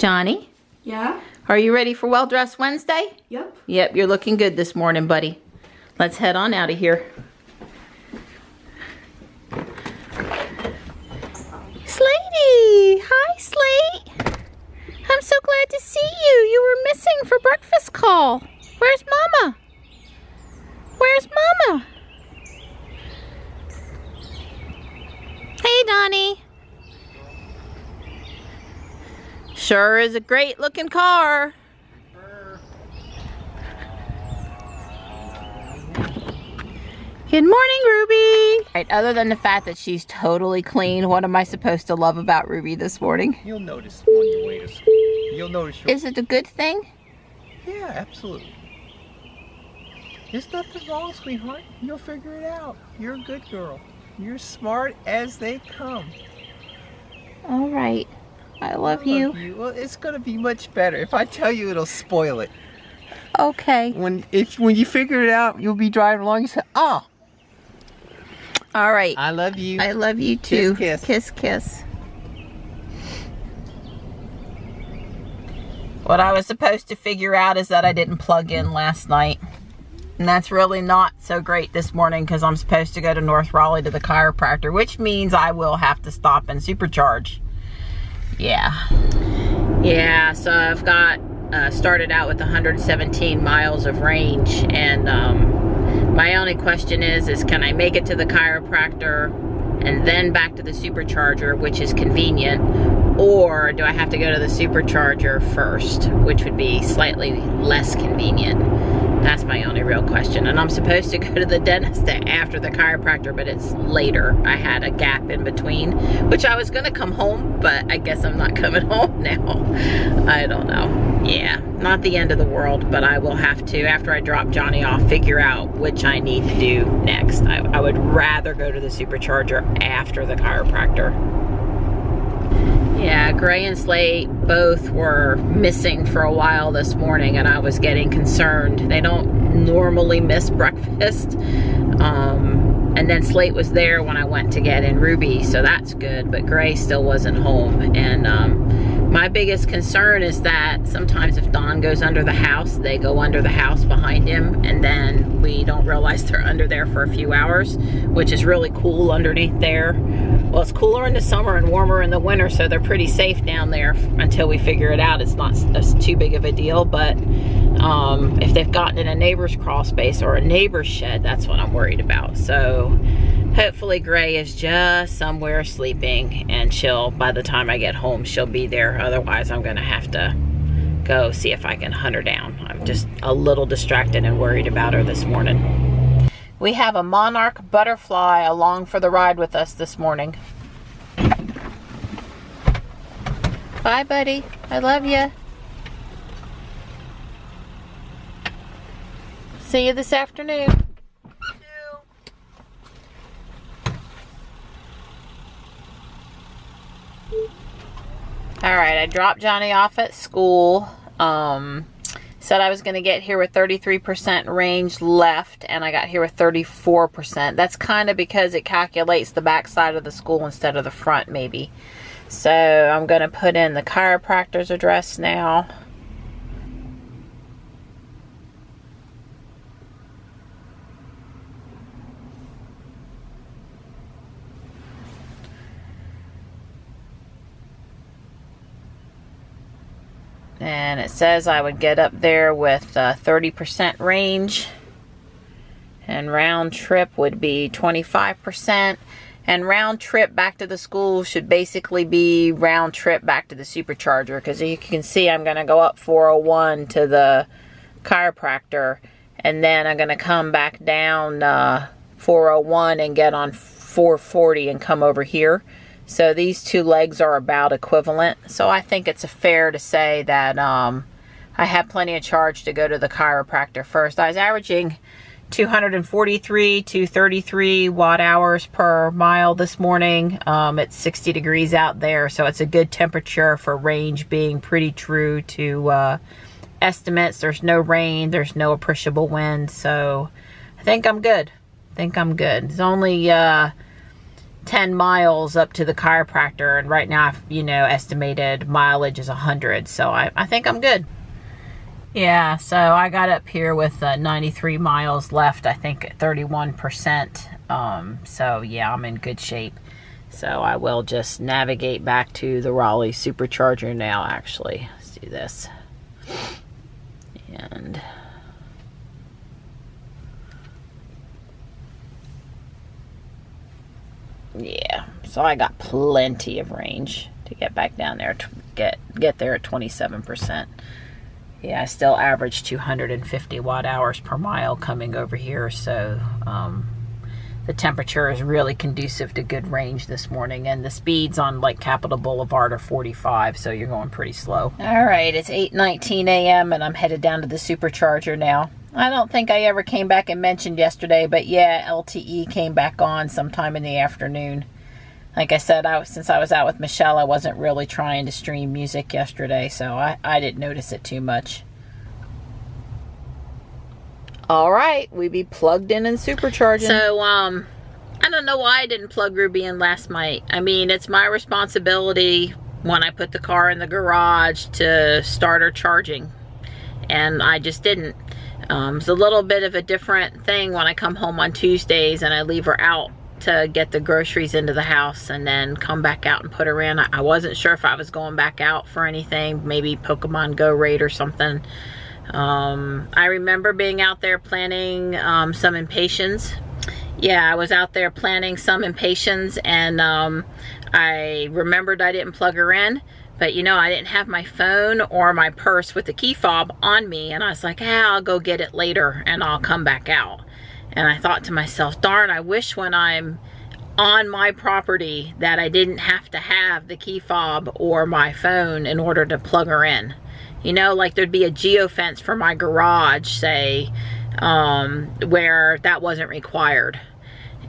Johnny? Yeah? Are you ready for Well Dressed Wednesday? Yep. Yep, you're looking good this morning, buddy. Let's head on out of here. Slatey! Hi, Slate! I'm so glad to see you. You were missing for breakfast call. Where's Mama? Where's Mama? Hey, Donnie. Sure is a great looking car. Good morning, Ruby. Right, other than the fact that she's totally clean, what am I supposed to love about Ruby this morning? You'll notice on your way to school. You'll notice your... Is it a good thing? Yeah, absolutely. There's nothing wrong, sweetheart. You'll figure it out. You're a good girl. You're smart as they come. All right. I love you. Well, it's gonna be much better. If I tell you, it'll spoil it. Okay. When you figure it out, you'll be driving along and say, "Oh, all right. I love you. I love you too." Kiss, Kiss, kiss. kiss. What I was supposed to figure out is that I didn't plug in last night. And that's really not so great this morning because I'm supposed to go to North Raleigh to the chiropractor, which means I will have to stop and supercharge. Yeah, so I've got started out with 117 miles of range, and my only question is can I make it to the chiropractor and then back to the supercharger, which is convenient, or do I have to go to the supercharger first, which would be slightly less convenient? That's my only real question. And I'm supposed to go to the dentist after the chiropractor, but it's later. I had a gap in between, which I was gonna come home, but I guess I'm not coming home now. I don't know. Yeah, not the end of the world, but I will have to, after I drop Johnny off, figure out which I need to do next. I would rather go to the supercharger after the chiropractor. Yeah, Gray and Slate both were missing for a while this morning, and I was getting concerned. They don't normally miss breakfast. And then Slate was there when I went to get in Ruby, so that's good, but Gray still wasn't home. And my biggest concern is that sometimes if Don goes under the house, they go under the house behind him, and then we don't realize they're under there for a few hours, which is really cool underneath there. Well, it's cooler in the summer and warmer in the winter, so they're pretty safe down there until we figure it out. It's not too big of a deal, but if they've gotten in a neighbor's crawl space or a neighbor's shed, that's what I'm worried about. So hopefully Gray is just somewhere sleeping, and by the time I get home, she'll be there. Otherwise, I'm gonna have to go see if I can hunt her down. I'm just a little distracted and worried about her this morning. We have a monarch butterfly along for the ride with us this morning. Bye, buddy. I love you. See you this afternoon. All right, I dropped Johnny off at school. Said I was going to get here with 33% range left, and I got here with 34%. That's kind of because it calculates the back side of the school instead of the front, maybe. So I'm going to put in the chiropractor's address now. And it says I would get up there with 30% range, and round trip would be 25%, and round trip back to the school should basically be round trip back to the supercharger, because you can see I'm going to go up 401 to the chiropractor, and then I'm going to come back down 401 and get on 440 and come over here. So these two legs are about equivalent. So I think it's fair to say that I have plenty of charge to go to the chiropractor first. I was averaging 243 to 33 watt hours per mile this morning. It's 60 degrees out there, so it's a good temperature for range being pretty true to estimates. There's no rain, there's no appreciable wind, so I think I'm good. It's only 10 miles up to the chiropractor, and right now, you know, estimated mileage is 100, so I think I'm good. Yeah, so I got up here with 93 miles left, I think 31%, so yeah, I'm in good shape. So I will just navigate back to the Raleigh supercharger now, actually. Let's do this. And yeah, so I got plenty of range to get back down there, to get there at 27%. Yeah, I still average 250 watt hours per mile coming over here, so the temperature is really conducive to good range this morning, and the speeds on like Capitol Boulevard are 45, so you're going pretty slow. All right, it's 8:19 a.m. and I'm headed down to the supercharger now. I don't think I ever came back and mentioned yesterday, but yeah, LTE came back on sometime in the afternoon. Like I said, since I was out with Michelle, I wasn't really trying to stream music yesterday, so I didn't notice it too much. All right, we be plugged in and supercharging. So, I don't know why I didn't plug Ruby in last night. I mean, it's my responsibility when I put the car in the garage to start her charging, and I just didn't. It's a little bit of a different thing when I come home on Tuesdays and I leave her out to get the groceries into the house and then come back out and put her in. I wasn't sure if I was going back out for anything, maybe Pokemon Go raid or something. I remember being out there planning some Impatiens. Yeah, I was out there planning some Impatiens, and I remembered I didn't plug her in, but you know, I didn't have my phone or my purse with the key fob on me, and I was like, I'll go get it later and I'll come back out. And I thought to myself, darn, I wish when I'm on my property that I didn't have to have the key fob or my phone in order to plug her in. You know, like there'd be a geofence for my garage, say, where that wasn't required.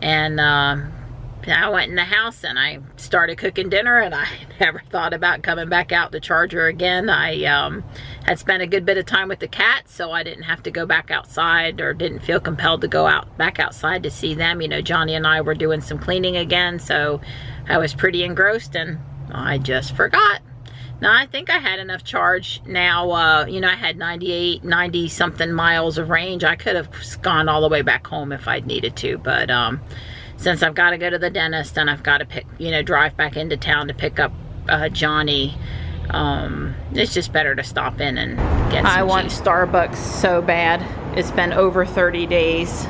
And I went in the house and I started cooking dinner, and I never thought about coming back out to charge her again. I had spent a good bit of time with the cats, so I didn't have to go back outside, or didn't feel compelled to go back outside to see them. You know, Johnny and I were doing some cleaning again, so I was pretty engrossed and I just forgot. Now, I think I had enough charge now. You know, I had 90 something miles of range. I could have gone all the way back home if I'd needed to, but since I've got to go to the dentist and I've got to drive back into town to pick up Johnny, it's just better to stop in and get some I want Starbucks so bad. It's been over 30 days.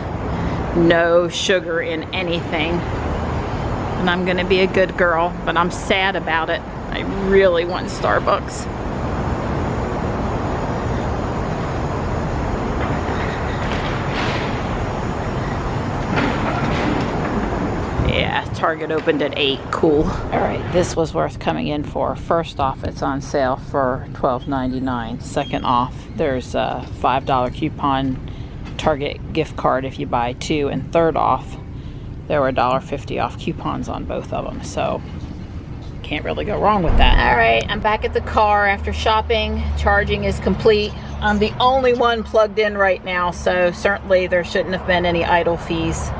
No sugar in anything. And I'm gonna be a good girl, but I'm sad about it. I really want Starbucks. Yeah, Target opened at 8. Cool. All right, this was worth coming in for. First off, it's on sale for $12.99. Second off, there's a $5 coupon Target gift card if you buy 2. And third off, there were $1.50 off coupons on both of them. So can't really go wrong with that. All right, I'm back at the car after shopping. Charging is complete. I'm the only one plugged in right now, so certainly there shouldn't have been any idle fees.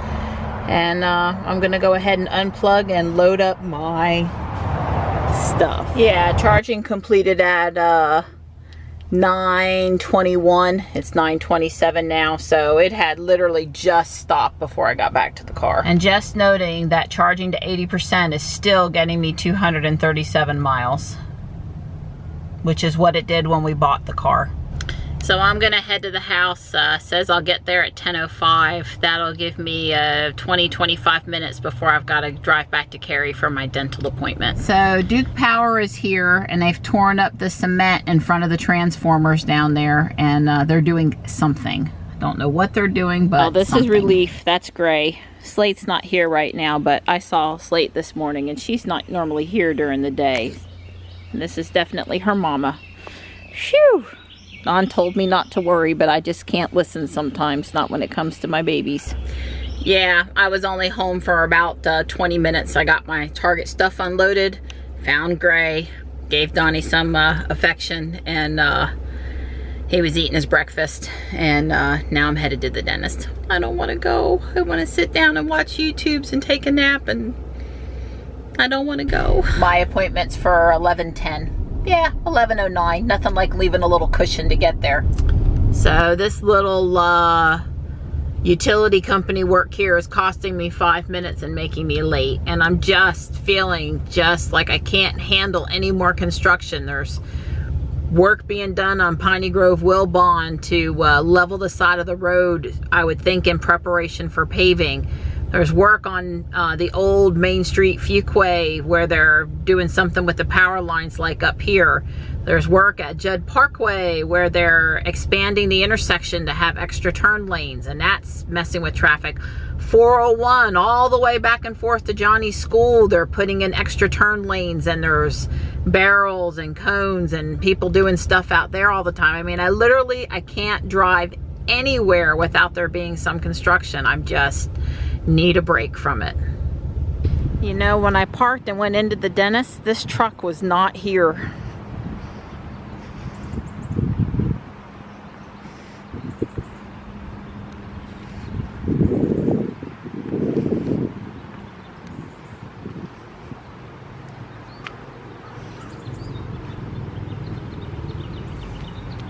And I'm gonna go ahead and unplug and load up my stuff. Yeah, charging completed at 9:21. It's 9:27 now, so it had literally just stopped before I got back to the car. And just noting that charging to 80% is still getting me 237 miles, which is what it did when we bought the car. So I'm gonna head to the house. Says I'll get there at 10:05. That'll give me 20-25 minutes before I've got to drive back to Cary for my dental appointment. So Duke Power is here, and they've torn up the cement in front of the transformers down there, and they're doing something. I don't know what they're doing, but this something. Is Relief. That's Gray. Slate's not here right now, but I saw Slate this morning, and she's not normally here during the day. And this is definitely her mama. Phew! Don told me not to worry, but I just can't listen sometimes, not when it comes to my babies. Yeah, I was only home for about 20 minutes. I got my Target stuff unloaded, found Gray, gave Donnie some affection, and he was eating his breakfast, and now I'm headed to the dentist. I don't want to go. I want to sit down and watch YouTubes and take a nap and I don't want to go. My appointment's for 11:10. Yeah, 11:09. Nothing like leaving a little cushion to get there. So this little utility company work here is costing me 5 minutes and making me late. And I'm just feeling just like I can't handle any more construction. There's work being done on Piney Grove Wilbon to level the side of the road, I would think in preparation for paving. There's work on the old Main Street Fuquay where they're doing something with the power lines like up here. There's work at Judd Parkway where they're expanding the intersection to have extra turn lanes, and that's messing with traffic. 401 all the way back and forth to Johnny's school, they're putting in extra turn lanes, and there's barrels and cones and people doing stuff out there all the time. I mean, I can't drive anywhere without there being some construction. I'm just need a break from it. You know, when I parked and went into the dentist, this truck was not here.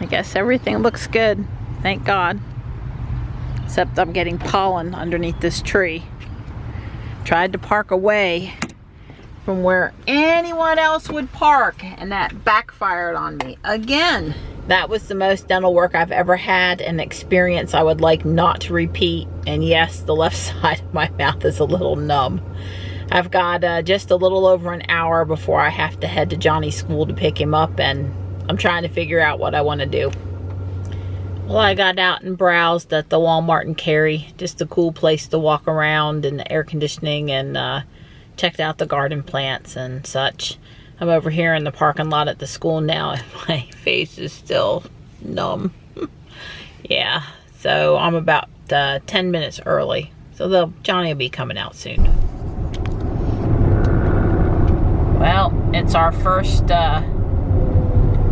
I guess everything looks good, thank God. Except I'm getting pollen underneath this tree. Tried to park away from where anyone else would park, and that backfired on me again. That was the most dental work I've ever had, an experience I would like not to repeat. And yes, the left side of my mouth is a little numb. I've got just a little over an hour before I have to head to Johnny's school to pick him up, and I'm trying to figure out what I want to do. Well, I got out and browsed at the Walmart in Cary. Just a cool place to walk around, and the air conditioning, and checked out the garden plants and such. I'm over here in the parking lot at the school now, and my face is still numb. Yeah, so I'm about 10 minutes early. So Johnny will be coming out soon. Well, it's our first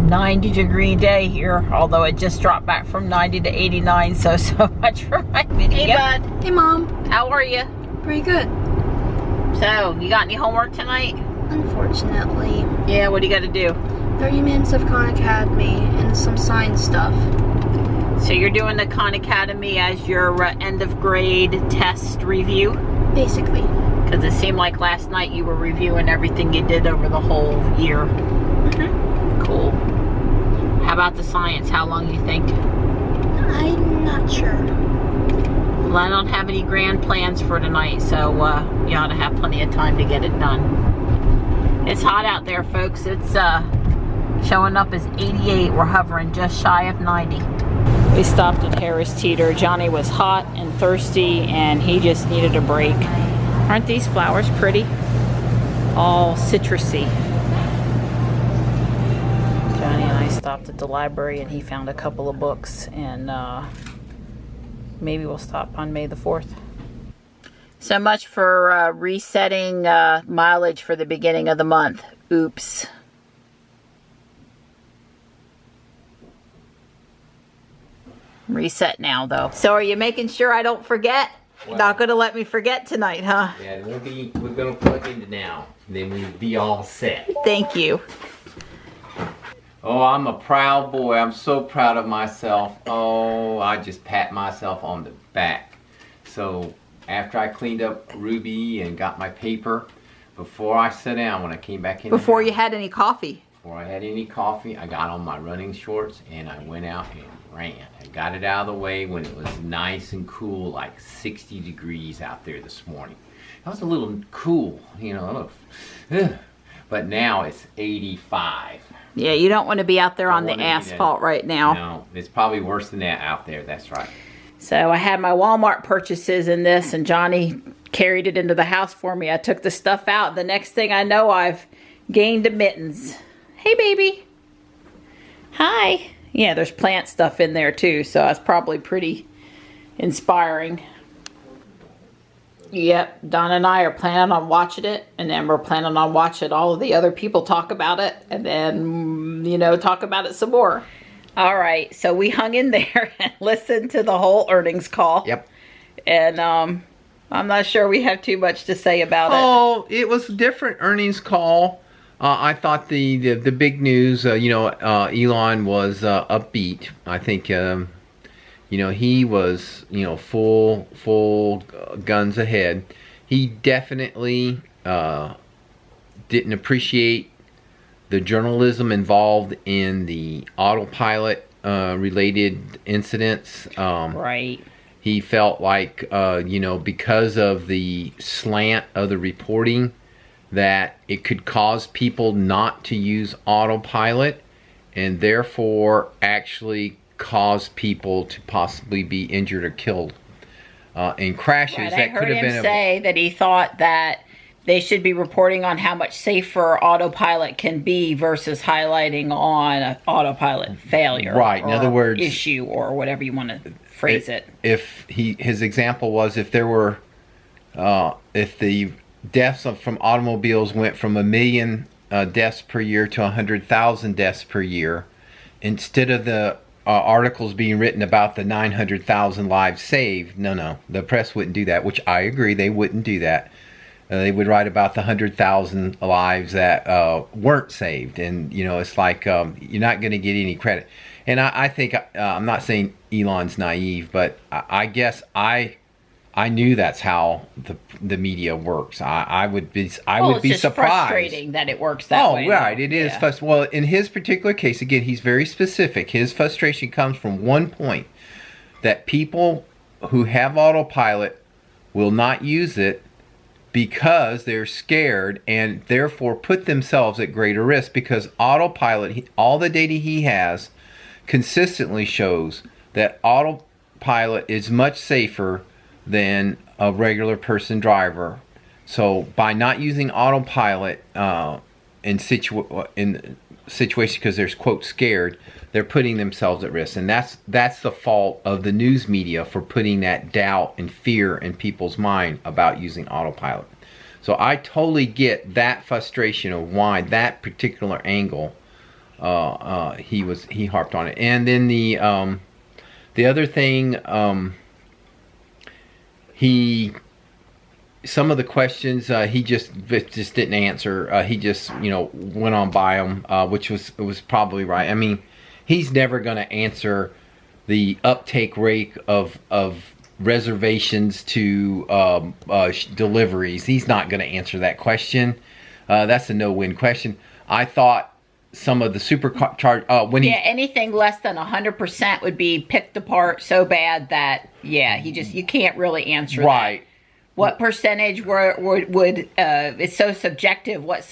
90-degree day here, although it just dropped back from 90 to 89, so much for my video. Hey, bud. Hey, Mom. How are you? Pretty good. So, you got any homework tonight? Unfortunately. Yeah, what do you got to do? 30 minutes of Khan Academy and some science stuff. So you're doing the Khan Academy as your end of grade test review? Basically. Because it seemed like last night you were reviewing everything you did over the whole year. Mm-hmm. Cool. How about the science? How long you think? I'm not sure. Well, I don't have any grand plans for tonight, so you ought to have plenty of time to get it done. It's hot out there, folks. It's showing up as 88. We're hovering just shy of 90. We stopped at Harris Teeter. Johnny was hot and thirsty, and he just needed a break. Aren't these flowers pretty? All citrusy. Johnny and I stopped at the library, and he found a couple of books, and maybe we'll stop on May the 4th. So much for resetting mileage for the beginning of the month. Oops. Reset now, though. So are you making sure I don't forget? Well, not going to let me forget tonight, huh? Yeah, we're going to plug into now. Then we'll be all set. Thank you. Oh, I'm a proud boy. I'm so proud of myself. Oh, I just pat myself on the back. So after I cleaned up Ruby and got my paper, before I sat down, when I came back in Before you had any coffee. Before I had any coffee, I got on my running shorts and I went out and ran. I got it out of the way when it was nice and cool, like 60 degrees out there this morning. That was a little cool, you know, but now it's 85. Yeah, you don't want to be out there on the asphalt right now. No, it's probably worse than that out there, that's right. So I had my Walmart purchases in this, and Johnny carried it into the house for me. I took the stuff out. The next thing I know, I've gained a mittens. Hey, baby. Hi. Yeah, there's plant stuff in there too, so it's probably pretty inspiring. Yep, Donna and I are planning on watching it, and then we're planning on watching all of the other people talk about it, and then, you know, talk about it some more. All right, so we hung in there and listened to the whole earnings call. Yep. And I'm not sure we have too much to say about it. Oh, it was a different earnings call. I thought the big news, Elon was upbeat. I think, he was, full guns ahead. He definitely didn't appreciate the journalism involved in the autopilot related incidents. Right. He felt like, because of the slant of the reporting, that it could cause people not to use autopilot and therefore actually cause people to possibly be injured or killed in crashes. Right, that I heard could have him been say that he thought that they should be reporting on how much safer autopilot can be versus highlighting on an autopilot failure. Right. In other words, issue or whatever you want to phrase it. If his example was if there were, if the deaths from automobiles went from 1 million deaths per year to 100,000 deaths per year, instead of the articles being written about the 900,000 lives saved, no, the press wouldn't do that, which I agree, they wouldn't do that. They would write about the 100,000 lives that weren't saved. And, it's like you're not going to get any credit. And I think, I'm not saying Elon's naive, but I guess I knew that's how the media works. I would be it's just surprised. Frustrating that it works that way. Oh, right, it is. Yeah. Well, in his particular case, again, he's very specific. His frustration comes from one point, that people who have autopilot will not use it because they're scared and therefore put themselves at greater risk, because autopilot, all the data he has consistently shows that autopilot is much safer than a regular person driver. So by not using autopilot in situations because they're, quote, scared, they're putting themselves at risk. And that's the fault of the news media for putting that doubt and fear in people's mind about using autopilot. So I totally get that frustration of why that particular angle he harped on it. And then the other thing, some of the questions he just didn't answer. He just went on by them, which was probably right. I mean, he's never going to answer the uptake rate of reservations to deliveries. He's not going to answer that question. That's a no-win question. I thought some of the supercharge anything less than 100% would be picked apart so bad that you can't really answer right. That. What percentage would it's so subjective, what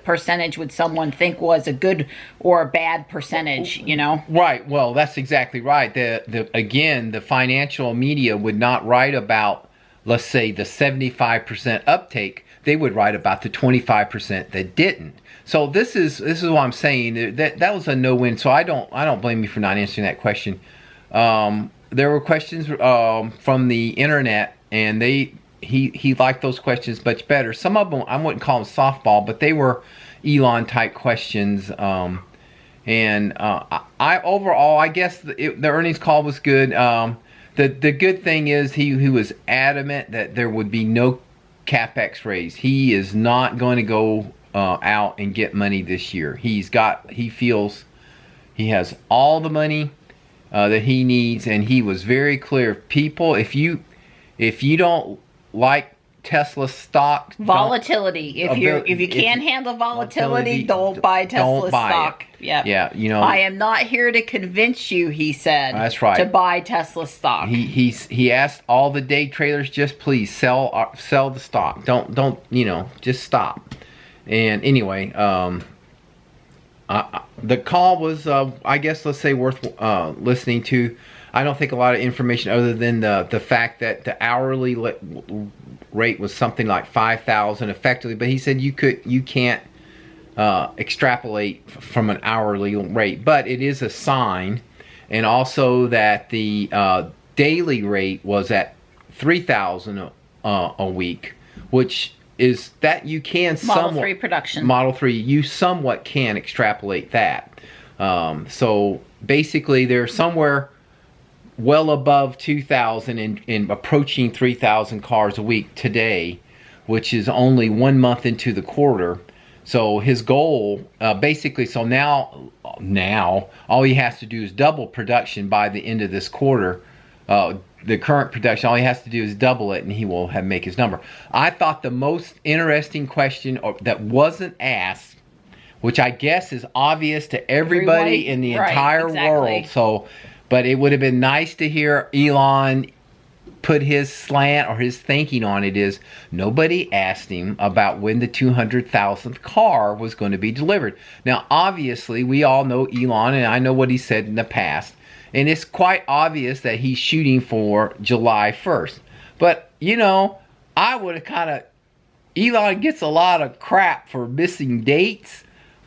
percentage would someone think was a good or a bad percentage, Right, well, that's exactly right. The financial media would not write about, let's say, the 75% uptake. They would write about the 25% that didn't. So this is what I'm saying. That was a no-win. So I don't blame you for not answering that question. There were questions from the internet, and he liked those questions much better. Some of them, I wouldn't call them softball, but they were Elon type questions. I overall, I guess the earnings call was good. The good thing is he was adamant that there would be no CapEx raise. He is not going to go out and get money this year. He feels he has all the money that he needs, and he was very clear. People, if you don't like Tesla stock volatility, if you can't handle volatility, don't buy Tesla stock. Yeah, I am not here to convince you, he said. That's right. To buy Tesla stock. He asked all the day traders, just please sell the stock. Don't just stop. And anyway, the call was, I guess, let's say, worth listening to. I don't think a lot of information other than the fact that the hourly rate was something like 5,000 effectively. But he said you can't extrapolate from an hourly rate, but it is a sign, and also that the daily rate was at 3,000 a week, which is that you can Model 3 production. Model 3, you somewhat can extrapolate that. So basically, they're somewhere well above 2,000 and approaching 3,000 cars a week today, which is only 1 month into the quarter. So his goal, basically, so now all he has to do is double production by the end of this quarter. The current production, all he has to do is double it, and he will make his number. I thought the most interesting question that wasn't asked, which I guess is obvious to everybody in the entire world. So, but it would have been nice to hear Elon put his slant or his thinking on it, is nobody asked him about when the 200,000th car was going to be delivered. Now, obviously, we all know Elon, and I know what he said in the past, and it's quite obvious that he's shooting for July 1st. But, you know, I would have kind of, Elon gets a lot of crap for missing dates.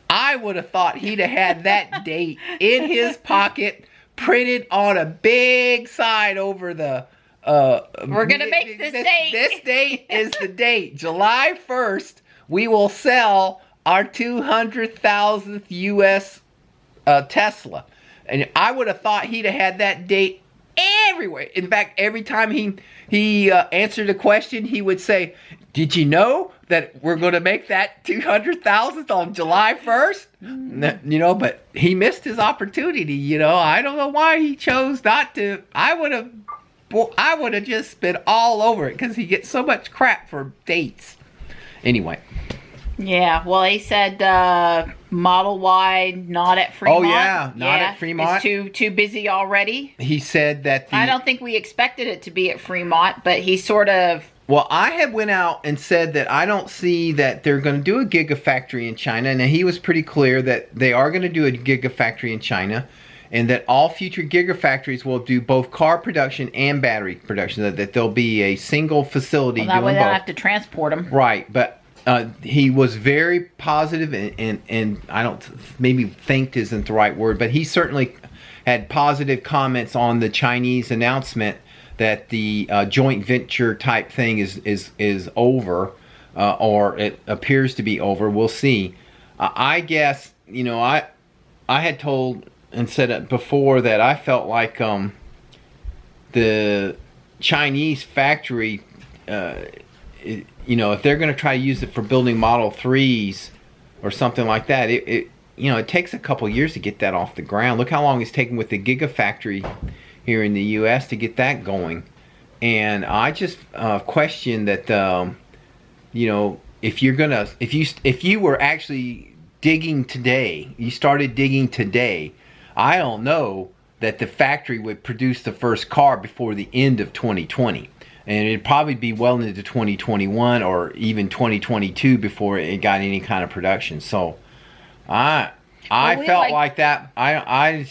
I would have thought he'd have had that date in his pocket, printed on a big sign over the we're going to make this date. This date is the date. July 1st, we will sell our 200,000th U.S. Tesla. And I would have thought he'd have had that date everywhere. In fact, every time he answered a question, he would say, did you know that we're going to make that 200,000th on July 1st? You know, but he missed his opportunity, you know. I don't know why he chose not to. I would have just been all over it because he gets so much crap for dates. Anyway. Yeah, well, he said Model Y not at Fremont. Oh, yeah, not at Fremont. It's too busy already. He said that I don't think we expected it to be at Fremont, but he sort of... Well, I had went out and said that I don't see that they're going to do a gigafactory in China. Now, he was pretty clear that they are going to do a gigafactory in China, and that all future gigafactories will do both car production and battery production, that there'll be a single facility doing both. That way they don't have to transport them. Right, but he was very positive, and I don't, maybe thanked isn't the right word, but he certainly had positive comments on the Chinese announcement that the joint venture type thing is over, or it appears to be over. We'll see. I guess, you know, I had told and said it before that I felt like the Chinese factory, you know, if they're going to try to use it for building Model 3s or something like that, it you know, it takes a couple years to get that off the ground. Look how long it's taken with the Gigafactory here in the U.S. to get that going. And I just question that, you know, if you were actually digging today, you started digging today, I don't know that the factory would produce the first car before the end of 2020. And it'd probably be well into 2021 or even 2022 before it got any kind of production. So I felt like that. I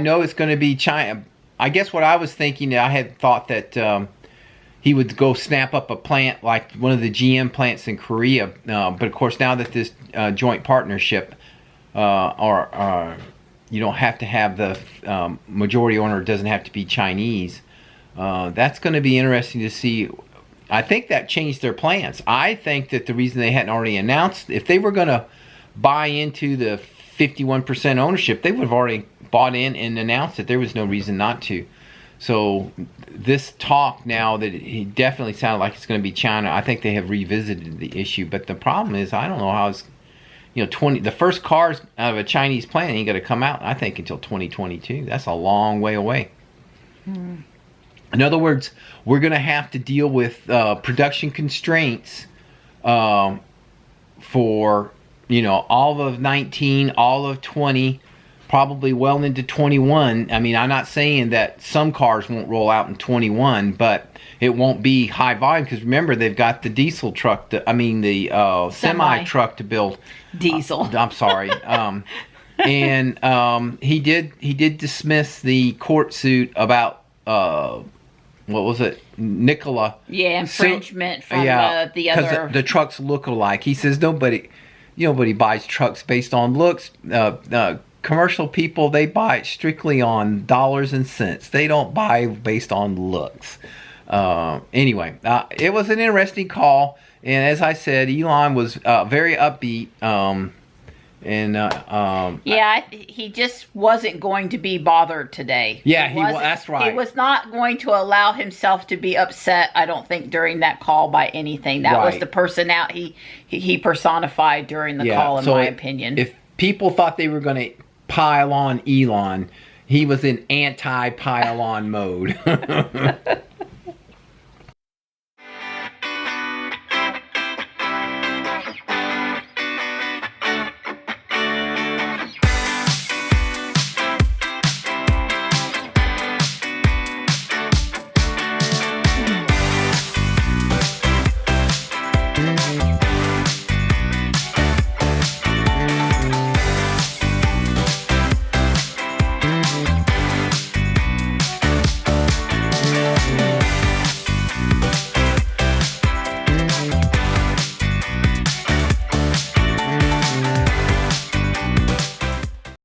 know it's going to be China. I guess what I was thinking, I had thought that he would go snap up a plant like one of the GM plants in Korea. But of course, now that this joint partnership, or you don't have to have the majority owner, doesn't have to be Chinese. That's going to be interesting to see. I think that changed their plans. I think that the reason they hadn't already announced, if they were going to buy into the 51% ownership, they would have already bought in and announced it. There was no reason not to. So this talk now that he definitely sounded like it's going to be China, I think they have revisited the issue. But the problem is, I don't know how it's, you know, the first cars out of a Chinese plant ain't going to come out, I think, until 2022. That's a long way away. In other words, we're going to have to deal with production constraints for, you know, all of 19, all of 20, probably well into 21. I mean, I'm not saying that some cars won't roll out in 21, but it won't be high volume because remember, they've got the diesel truck, the semi truck to build. Diesel. I'm sorry. And he did dismiss the court suit about what was it, Nikola? Yeah, infringement from the other. Because the trucks look alike. He says nobody buys trucks based on looks. Commercial people, they buy strictly on dollars and cents. They don't buy based on looks. Anyway, it was an interesting call, and as I said, Elon was very upbeat. And yeah, he just wasn't going to be bothered today. Yeah, that's right. He was not going to allow himself to be upset, I don't think, during that call by anything. That was the personality he personified during the call, in my opinion. If people thought they were going to pile on Elon, he was in anti-pile on mode.